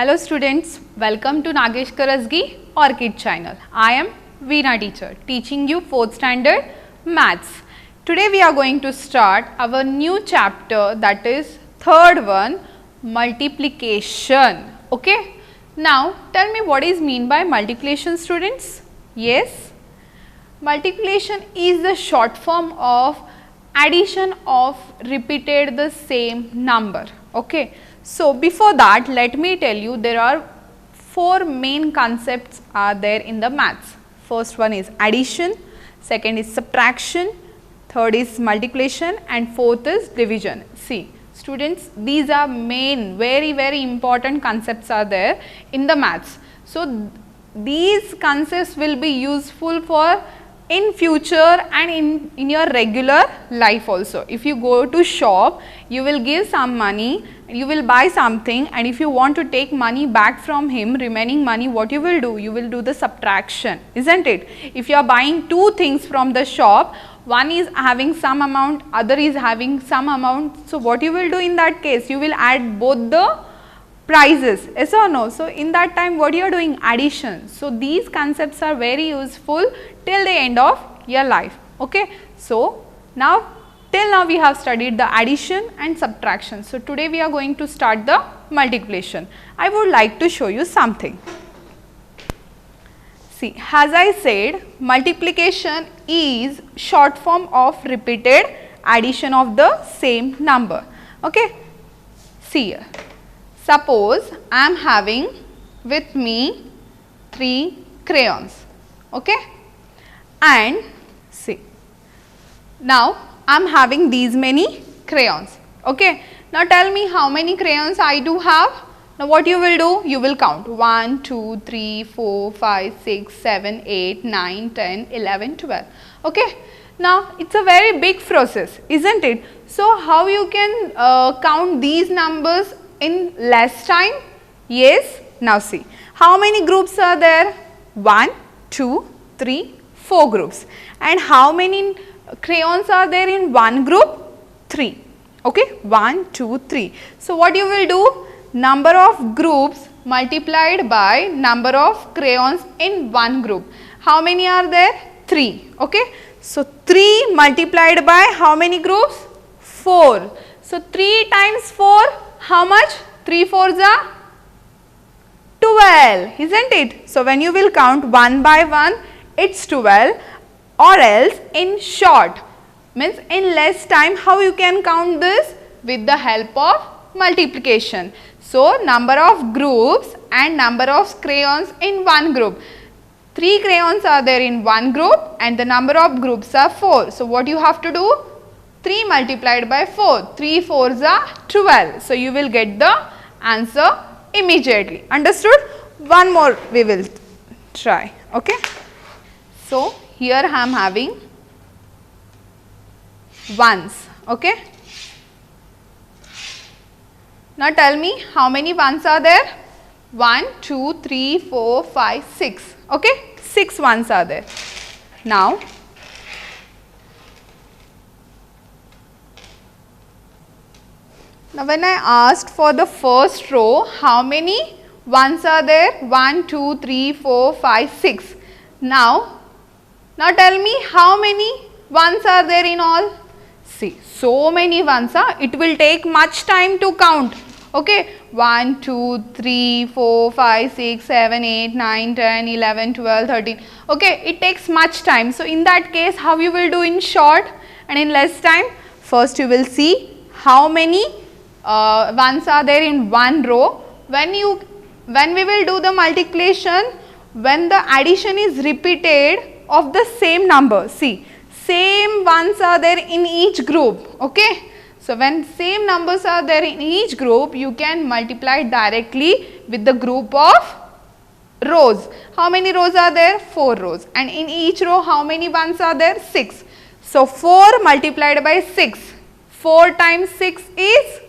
Hello students, welcome to Nagesh Karasgi Orchid channel. I am Veena teacher teaching you 4th standard maths. Today we are going to start our new chapter, that is third one, multiplication. Okay. Now tell me, what is mean by multiplication, students? Yes, multiplication is the short form of addition of repeated the same number. Okay. So before that, let me tell you, there are 4 main concepts are there in the maths. First one is addition, second is subtraction, third is multiplication, and fourth is division. See students, these are main very important concepts are there in the maths. So these concepts will be useful for in future and in your regular life also. If you go to shop, you will give some money, you will buy something, and if you want to take money back from him, remaining money, what you will do? You will do the subtraction, isn't it? If you are buying 2 things from the shop, one is having some amount, other is having some amount. So what you will do in that case? You will add both the prices, yes or no? So in that time, what you are doing? Addition. So these concepts are very useful till the end of your life. Okay. So now till now we have studied the addition and subtraction. So today we are going to start the multiplication. I would like to show you something. See, as I said, multiplication is short form of repeated addition of the same number. Okay. See here. Suppose I am having with me 3 crayons, okay, and see, now I am having these many crayons, okay. Now tell me how many crayons I do have. Now what you will do? You will count 1, 2, 3, 4, 5, 6, 7, 8, 9, 10, 11, 12, okay. Now it is a very big process, isn't it? So how you can count these numbers in less time? Yes. Now see, how many groups are there? 1, 2, 3, 4 groups. And how many crayons are there in one group? 3. Okay, 1, 2, 3. So what you will do? Number of groups multiplied by number of crayons in one group. How many are there? 3. Okay. So 3 multiplied by how many groups? 4. So 3 times 4, how much? 3 4s are 12, isn't it? So when you will count 1 by 1, it's 12, or else in short, means in less time, how you can count this? With the help of multiplication. So number of groups and number of crayons in one group. 3 crayons are there in one group and the number of groups are 4. So what you have to do? 3 multiplied by 4, 3 4s are 12. So you will get the answer immediately. Understood? One more we will try. Okay. So here I am having ones. Okay. Now tell me how many ones are there? 1, 2, 3, 4, 5, 6. Okay. 6 ones are there. Now when I asked for the first row, how many ones are there? 1, 2, 3, 4, 5, 6. Now tell me how many ones are there in all? See, so many ones are. It will take much time to count. Okay, 1, 2, 3, 4, 5, 6, 7, 8, 9, 10, 11, 12, 13. Okay, it takes much time. So in that case, how you will do in short and in less time? First you will see how many ones are there in one row. When we will do the multiplication, when the addition is repeated of the same number, see, same ones are there in each group. Okay. So when same numbers are there in each group, you can multiply directly with the group of rows. How many rows are there? 4 rows. And in each row, how many ones are there? 6. So 4 multiplied by 6. 4 times 6 is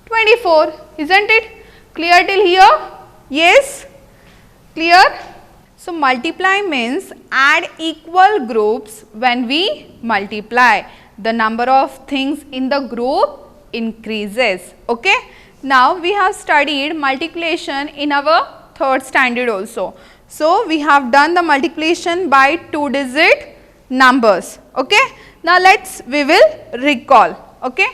24, isn't it? Clear till here? Yes? Clear? So multiply means add equal groups. When we multiply, the number of things in the group increases. Okay? Now we have studied multiplication in our third standard also. So we have done the multiplication by 2-digit numbers. Okay. Now we will recall. Okay.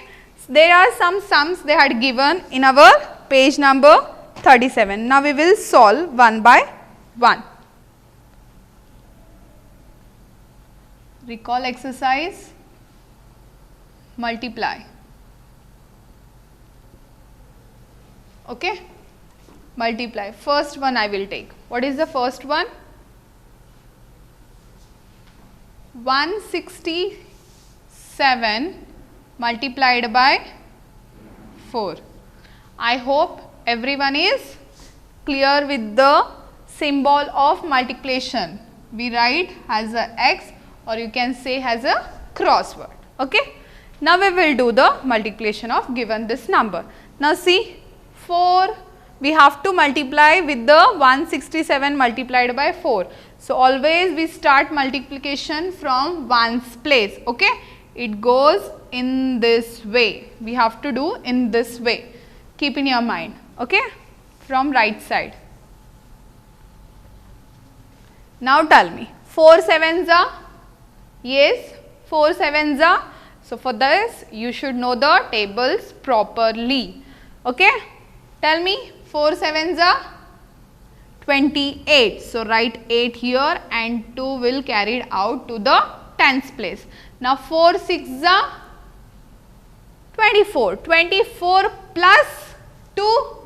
There are some sums they had given in our page number 37. Now we will solve one by one. Recall exercise, multiply. Okay, multiply. First one I will take. What is the first one? 167 multiplied by 4. I hope everyone is clear with the symbol of multiplication. We write as a X, or you can say as a crossword. Okay. Now we will do the multiplication of given this number. Now see, 4 we have to multiply with the 167 multiplied by 4. So always we start multiplication from ones place. Okay. It goes in this way. We have to do in this way. Keep in your mind. Okay. From right side. Now tell me, 4 sevens are? Yes, 4 sevens are. So for this you should know the tables properly. Okay. Tell me, 4 sevens are? 28. So write 8 here and 2 will carried out to the tens place. Now 4 sixes are? 24. 24 plus 2?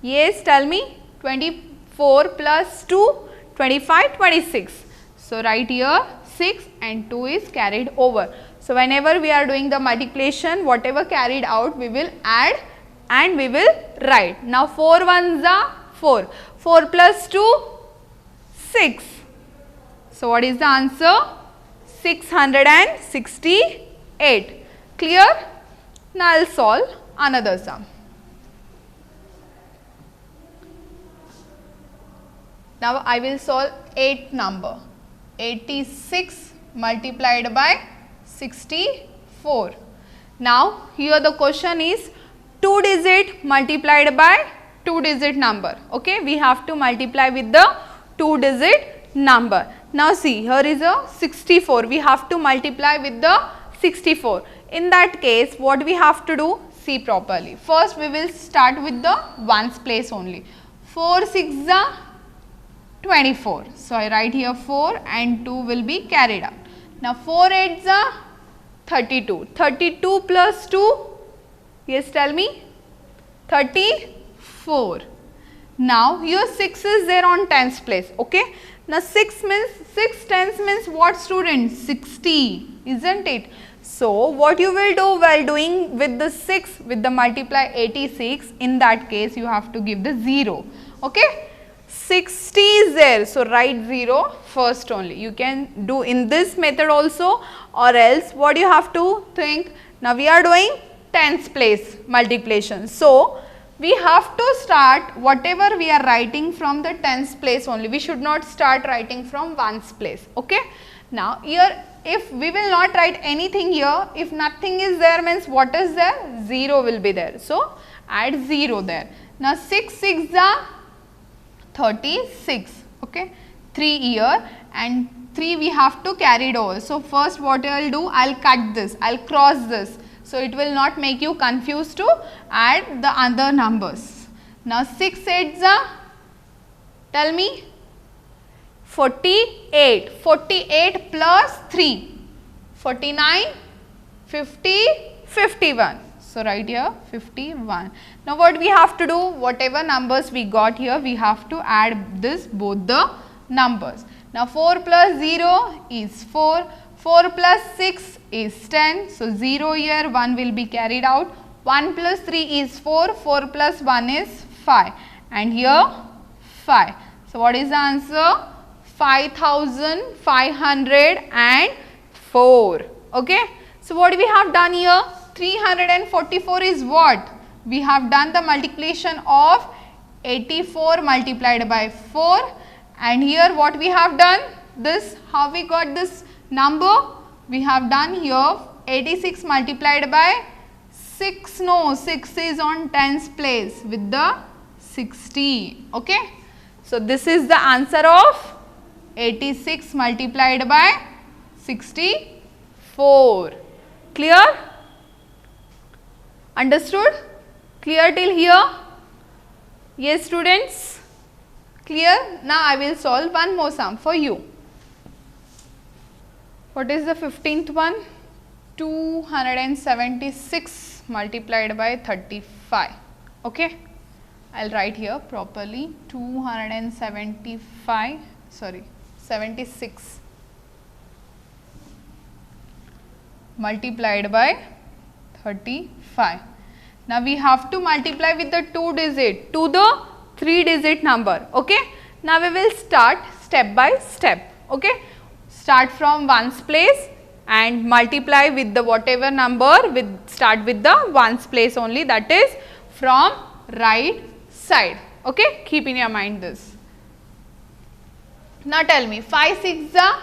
Yes, tell me. 24 plus 2? 25, 26. So write here 6 and 2 is carried over. So whenever we are doing the multiplication, whatever carried out we will add and we will write. Now 4 ones are 4. 4 plus 2? 6. So what is the answer? 668. Clear? Now I will solve another sum. Now I will solve 8th number. 86 multiplied by 64. Now here the question is 2-digit multiplied by 2-digit number. Okay, we have to multiply with the 2-digit number. Now see, here is a 64. We have to multiply with the 64. In that case, what we have to do? See properly. First we will start with the ones place only. 4 6s are 24. So I write here 4 and 2 will be carried out. Now 4 8s are 32. 32 plus 2? Yes, tell me. 34. Now here 6 is there on tens place. Okay. Now 6 tens means what, students? 60, isn't it? So what you will do while doing with the 6 with the multiply 86, in that case you have to give the 0. Okay. 60 is there, so write 0 first only. You can do in this method also, or else what you have to think. Now we are doing tens place multiplication. So we have to start whatever we are writing from the tens place only. We should not start writing from ones place. Okay. Now here if we will not write anything here, if nothing is there means what is there? 0 will be there. So add 0 there. Now 6 6 are 36. Okay. 3 here and 3 we have to carry it over. So first what I will do? I will cut this. I will cross this. So it will not make you confused to add the other numbers. Now 6 8s are? Tell me. 48. 48 plus 3. 49, 50, 51. So write here 51. Now what we have to do? Whatever numbers we got here, we have to add this both the numbers. Now 4 plus 0 is 4. 4 plus 6 is 10. So 0 here, 1 will be carried out. 1 plus 3 is 4. 4 plus 1 is 5. And here 5. So what is the answer? 5504. Okay. So what we have done here? 344 is what? We have done the multiplication of 84 multiplied by 4. And here what we have done? This, how we got this number? We have done here 86 multiplied by 6 6, no, 6 is on tens place with the 60, okay. So, this is the answer of 86 multiplied by 64. Clear? Understood? Clear till here? Yes, students? Clear? Now, I will solve one more sum for you. What is the 15th one? 276 multiplied by 35. Okay. I will write here properly 76 multiplied by 35. Now, we have to multiply with the 2 digit to the 3 digit number. Okay. Now, we will start step by step. Okay. Start from ones place and multiply with the whatever number, start with the ones place only, that is from right side. Okay. Keep in your mind this. Now, tell me 5 6 are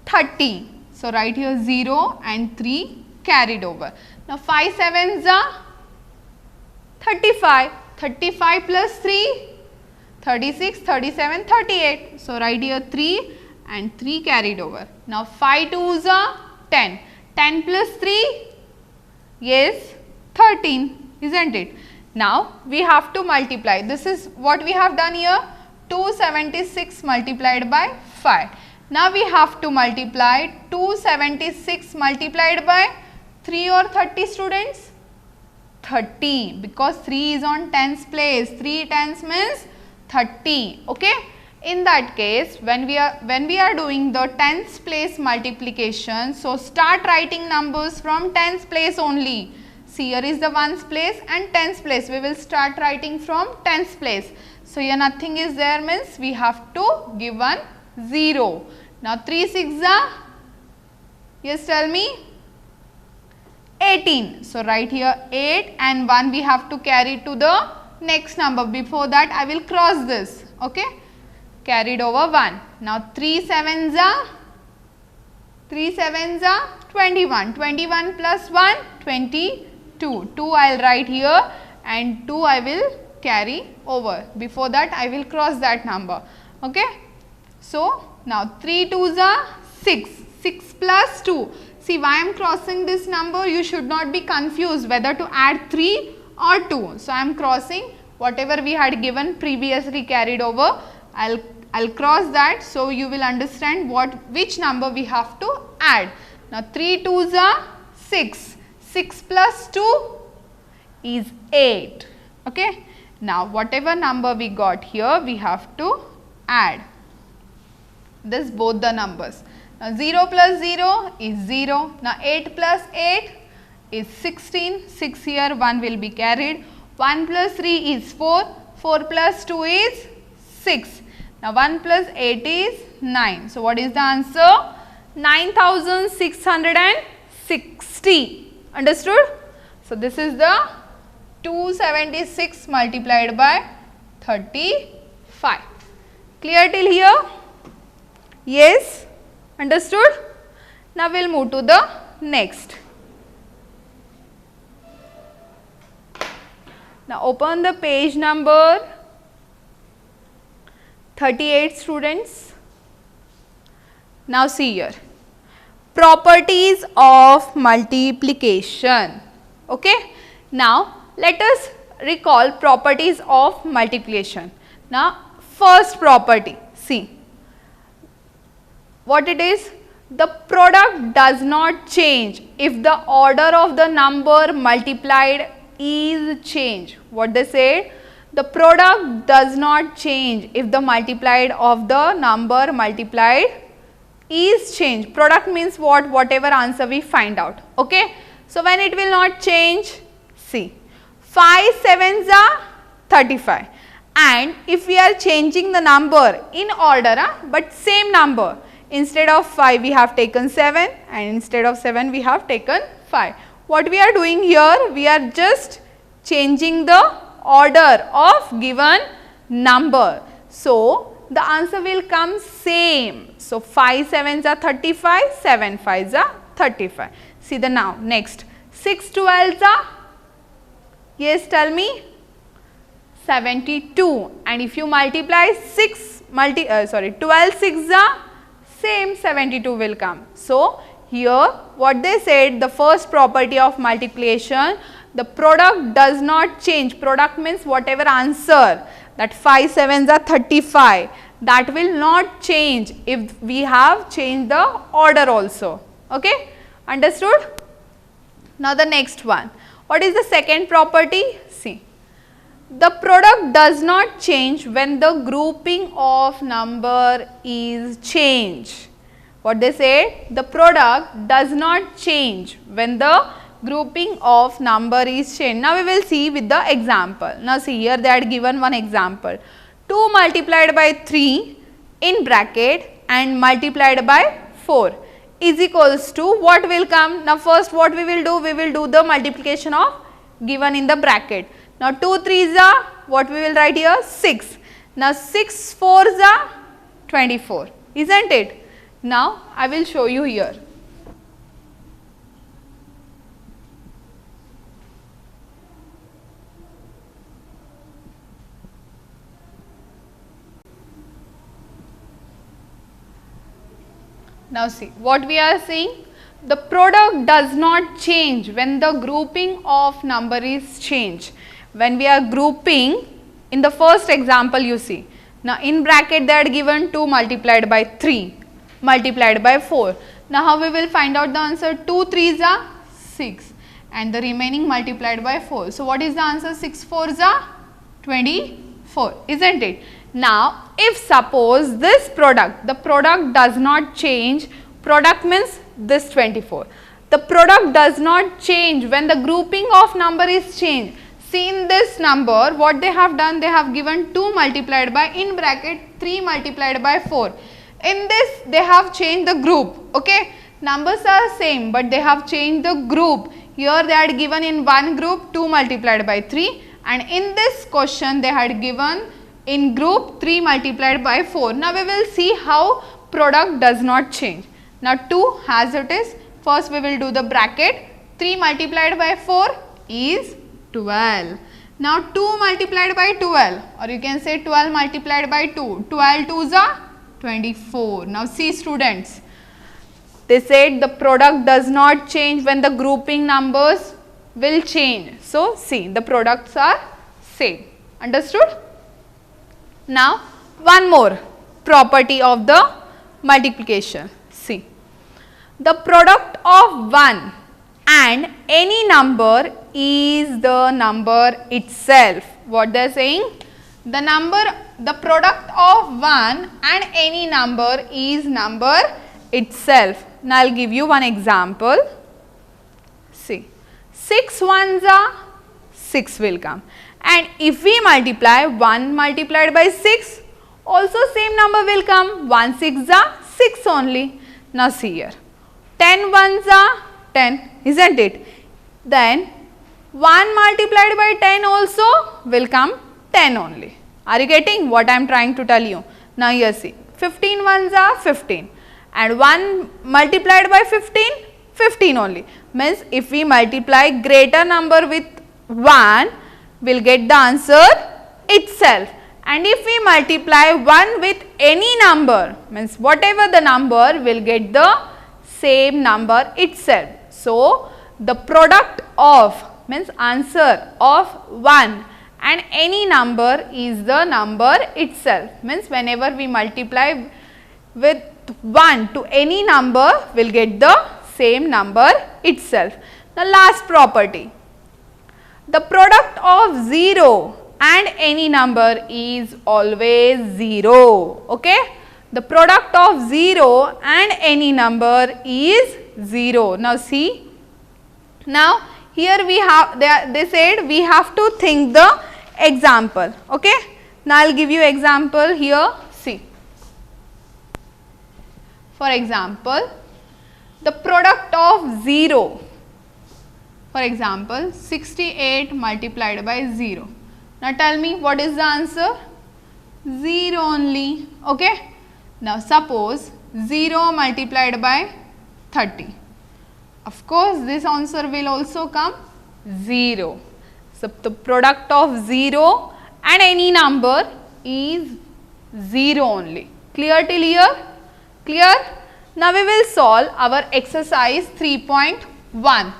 30. So, write here 0 and 3 carried over. Now, 5 7s are 35. 35 plus 3, 36, 37, 38. So, write here 3 and 3 carried over. Now, 5 2s are 10. 10 plus 3, yes, 13, isn't it? Now, we have to multiply. This is what we have done here, 276 multiplied by 5. Now, we have to multiply 276 multiplied by 3 or 30 students? 30, because 3 is on tens place. 3 tens means 30. Okay. In that case, when we are doing the tens place multiplication, so start writing numbers from tens place only. See, here is the ones place and tens place. We will start writing from tens place. So, here nothing is there means we have to give one 0. Now, 3 6 are, yes, tell me, 18. So, write here 8 and 1 we have to carry to the next number. Before that, I will cross this. Okay. Carried over 1. Now, 3 7s are 21. 21 plus 1, 22. 2 I will write here and 2 I will carry over. Before that, I will cross that number. Okay. So, now 3 2s are 6. 6 plus 2. See, why I am crossing this number? You should not be confused whether to add 3 or 2. So, I am crossing whatever we had given previously carried over. I'll cross that, so you will understand which number we have to add. Now, 3 2s are 6. 6 plus 2 is 8. Okay. Now, whatever number we got here, we have to add this both the numbers. Now, 0 plus 0 is 0. Now, 8 plus 8 is 16. 6 here, 1 will be carried. 1 plus 3 is 4. 4 plus 2 is 6. Now, 1 plus 8 is 9. So, what is the answer? 9660. Understood? So, this is the 276 multiplied by 35. Clear till here? Yes? Understood? Now, we will move to the next. Now, open the page number 38 students. Now, see here. Properties of multiplication. Okay. Now, let us recall properties of multiplication. Now, first property, see what it is. The product does not change if the order of the number multiplied is changed. What they said? The product does not change if the multiplied of the number multiplied is changed. Product means what? Whatever answer we find out. Okay. So, when it will not change, see 5 7s are 35, and if we are changing the number in order, but same number, instead of 5 we have taken 7 and instead of 7 we have taken 5. What we are doing here? We are just changing the order of given number. So, the answer will come same. So, 5 7s are 35, 7 5s are 35. See the now next 6 12s are Yes, tell me. 72. And if you multiply 12 6 same 72 will come. So, here what they said, the first property of multiplication, the product does not change. Product means whatever answer, that 5 7s are 35, that will not change if we have changed the order also. Okay, understood? Now the next one, what is the second property? See, the product does not change when the grouping of number is changed. What they say? The product does not change when the grouping of number is changed. Now we will see with the example. Now see, here they had given one example. 2 multiplied by 3 in bracket and multiplied by 4 is equals to what will come? Now first what we will do the multiplication of given in the bracket. Now 2 3s are, what we will write here? 6. Now 6 4s are 24, isn't it? Now I will show you here. Now see, what we are seeing, the product does not change when the grouping of number is changed. When we are grouping, in the first example you see, now in bracket they had given 2 multiplied by 3 multiplied by 4. Now how we will find out the answer? 2 3s are 6 and the remaining multiplied by 4. So what is the answer? 6 4s are 24, isn't it? Now if suppose this product, the product does not change, product means this 24, the product does not change when the grouping of number is changed. See, in this number what they have done, they have given 2 multiplied by in bracket 3 multiplied by 4. In this they have changed the group. Okay, numbers are same but they have changed the group. Here they had given in one group 2 multiplied by 3 and in this question they had given in group 3 multiplied by 4. Now we will see how product does not change. Now 2 as it is, first we will do the bracket, 3 multiplied by 4 is 12. Now 2 multiplied by 12, or you can say 12 multiplied by 2, 12 2s are 24. Now see students, they said the product does not change when the grouping numbers will change. So see, the products are same. Understood? Now one more property of the multiplication. See, the product of 1 and any number is the number itself. What they are saying? The product of 1 and any number is number itself. Now I will give you one example. See, 6 1s are 6 will come, and if we multiply 1 multiplied by 6, also same number will come, 1 6s are 6 only. Now see here, 10 1s are 10, isn't it? Then 1 multiplied by 10 also will come 10 only. Are you getting what I am trying to tell you? Now here see, 15 1s are 15 and 1 multiplied by 15, 15 only. Means if we multiply greater number with 1, we will get the answer itself. And if we multiply 1 with any number, means whatever the number, will get the same number itself. So the product of means answer of 1 and any number is the number itself. Means whenever we multiply with 1 to any number, we will get the same number itself. The last property, the product of 0 and any number is always 0. Okay, the product of 0 and any number is 0. Now see, now here we have, they said we have to think the example. Okay, now I will give you example here. See, for example, the product of 0, for example 68 multiplied by 0. Now tell me what is the answer? 0 only. Okay, now suppose 0 multiplied by 30. Of course this answer will also come 0. So the product of 0 and any number is 0 only. Clear till here? Clear? Now we will solve our exercise 3.1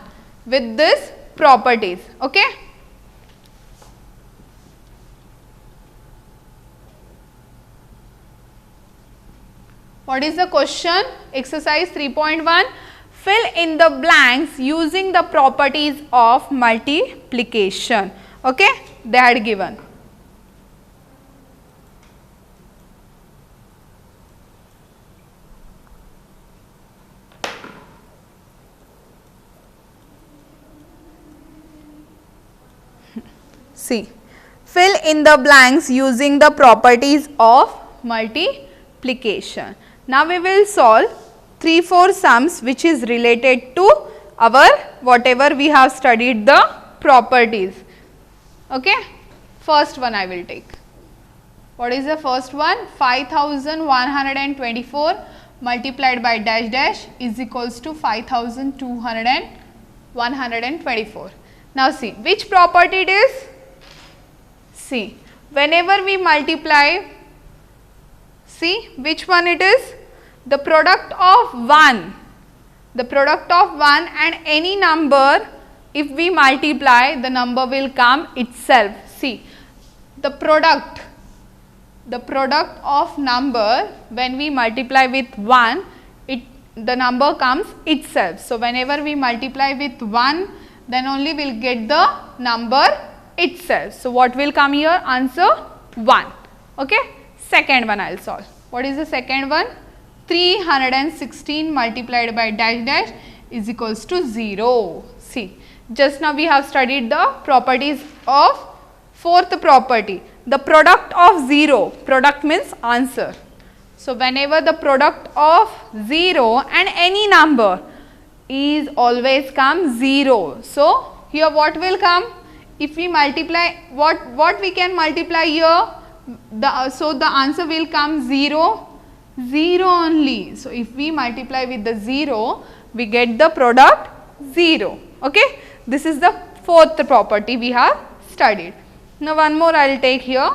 with this properties. Okay? What is the question? Exercise 3.1. Fill in the blanks using the properties of multiplication. Okay? They had given. See, fill in the blanks using the properties of multiplication. Now we will solve 3-4 sums which is related to our whatever we have studied the properties. Okay? First one I will take. What is the first one? 5124 multiplied by dash dash is equals to 124. Now see, which property it is? See, whenever we multiply, see which one it is? The product of 1. The product of 1 and any number, if we multiply, the number will come itself. See, the product of number, when we multiply with 1, the number comes itself. So whenever we multiply with 1, then only we will get the number itself. So what will come here? Answer 1. Okay. Second one I will solve. What is the second one? 316 multiplied by dash dash is equals to 0. See, just now we have studied the properties of fourth property. The product of 0, product means answer. So whenever the product of 0 and any number is always come 0. So here what will come? If we multiply, what we can multiply here? So the answer will come 0. 0 only. So if we multiply with the 0, we get the product 0. Okay. This is the fourth property we have studied. Now one more I will take here.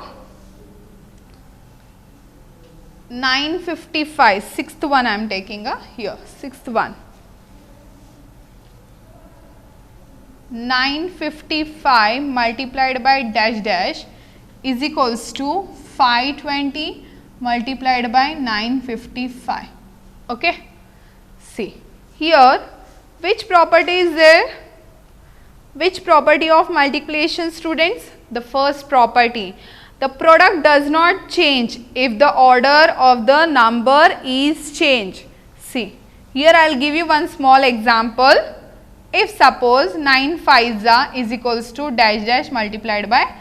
955, sixth one I am taking here, sixth one. 955 multiplied by dash dash is equals to 520 multiplied by 955. Okay. See, here which property is there? Which property of multiplication, students? The first property. The product does not change if the order of the number is changed. See, here I will give you one small example. If suppose 9 5s is equals to dash dash multiplied by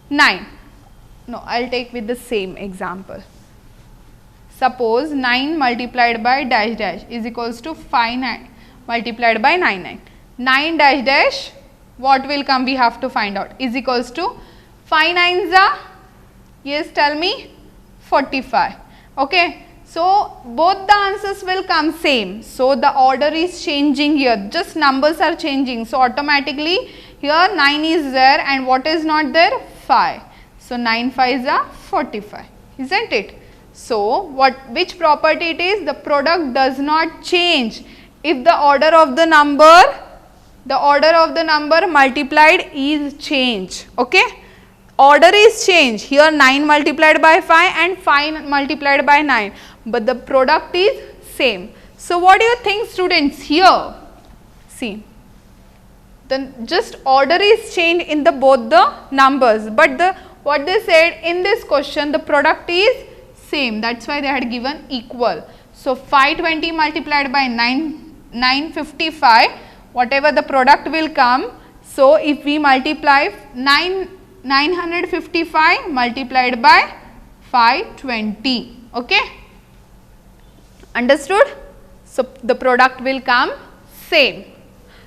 9. No, I will take with the same example. Suppose 9 multiplied by dash dash is equals to 5 9 multiplied by 9 9 dash dash, what will come we have to find out, is equals to 5 9s are, yes tell me, 45. Okay. So both the answers will come same. So the order is changing here, just numbers are changing. So automatically here 9 is there and what is not there? 5. So 9 5s are 45, isn't it? So which property it is? The product does not change if the order of the number multiplied is changed. Okay. Order is changed. Here 9 multiplied by 5 and 5 multiplied by 9. But the product is same. So what do you think, students, here? See, then just order is changed in the both the numbers. But what they said in this question, the product is same. That's why they had given equal. So 520 multiplied by 955, whatever the product will come. So if we multiply 955 multiplied by 520. Okay. Understood? So the product will come same.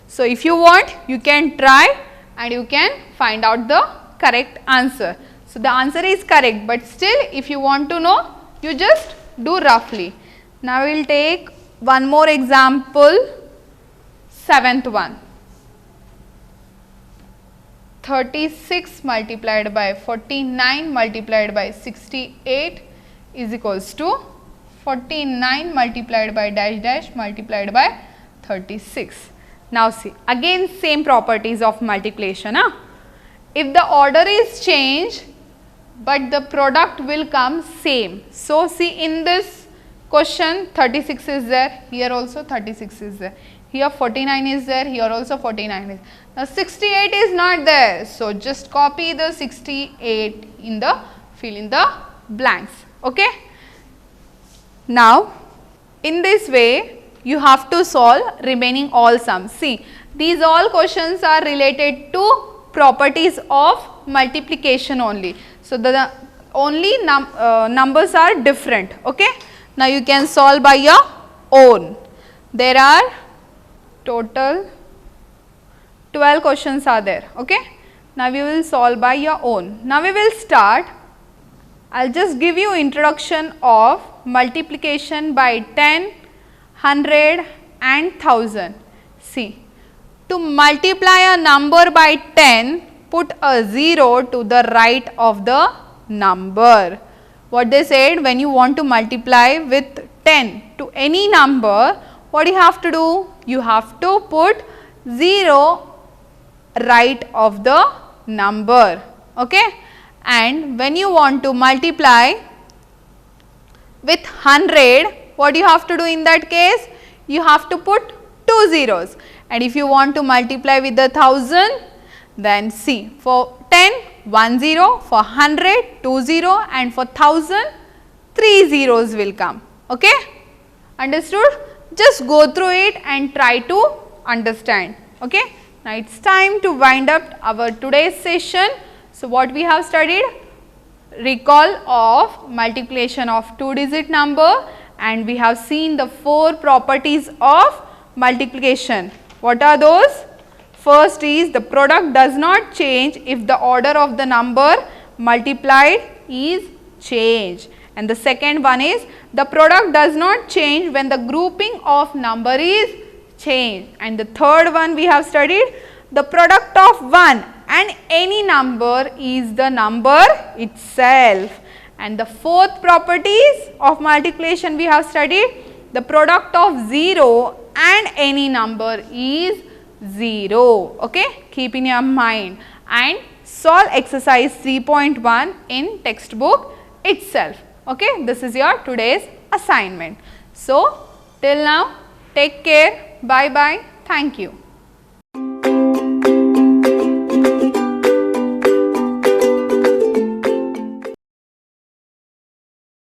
So if you want, you can try and you can find out the correct answer. So the answer is correct, but still if you want to know, you just do roughly. Now we will take one more example, seventh one. 36 multiplied by 49 multiplied by 68 is equals to 49 multiplied by dash dash multiplied by 36. Now see, again same properties of multiplication. If the order is changed but the product will come same. So see, in this question 36 is there, here also 36 is there, here 49 is there, here also 49 is. Now 68 is not there, so just copy the 68 in the, fill in the blanks. Okay. Now in this way you have to solve remaining all sums. See, these all questions are related to properties of multiplication only. So the only numbers are different. Okay. Now you can solve by your own. There are total 12 questions are there. Okay. Now we will solve by your own. Now we will start. I'll just give you introduction of multiplication by 10, 100 and 1000. See, to multiply a number by 10, put a 0 to the right of the number. What they said, when you want to multiply with 10 to any number, what you have to do? You have to put 0 right of the number. Okay. And when you want to multiply with 100, what you have to do in that case? You have to put 2 zeros. And if you want to multiply with the 1000, then see, for 10, 1 0, for 100, 2 0, and for 1000, 3 zeros will come. Okay? Understood? Just go through it and try to understand. Okay? Now it's time to wind up our today's session. So what we have studied? Recall of multiplication of 2-digit number, and we have seen the 4 properties of multiplication. What are those? First is the product does not change if the order of the number multiplied is changed. And the second one is the product does not change when the grouping of number is changed. And the third one we have studied, the product of 1 and any number is the number itself. And the fourth properties of multiplication we have studied, the product of 0 and any number is 0. Okay, keep in your mind and solve exercise 3.1 in textbook itself. Okay, this is your today's assignment. So till now, take care, bye bye, thank you.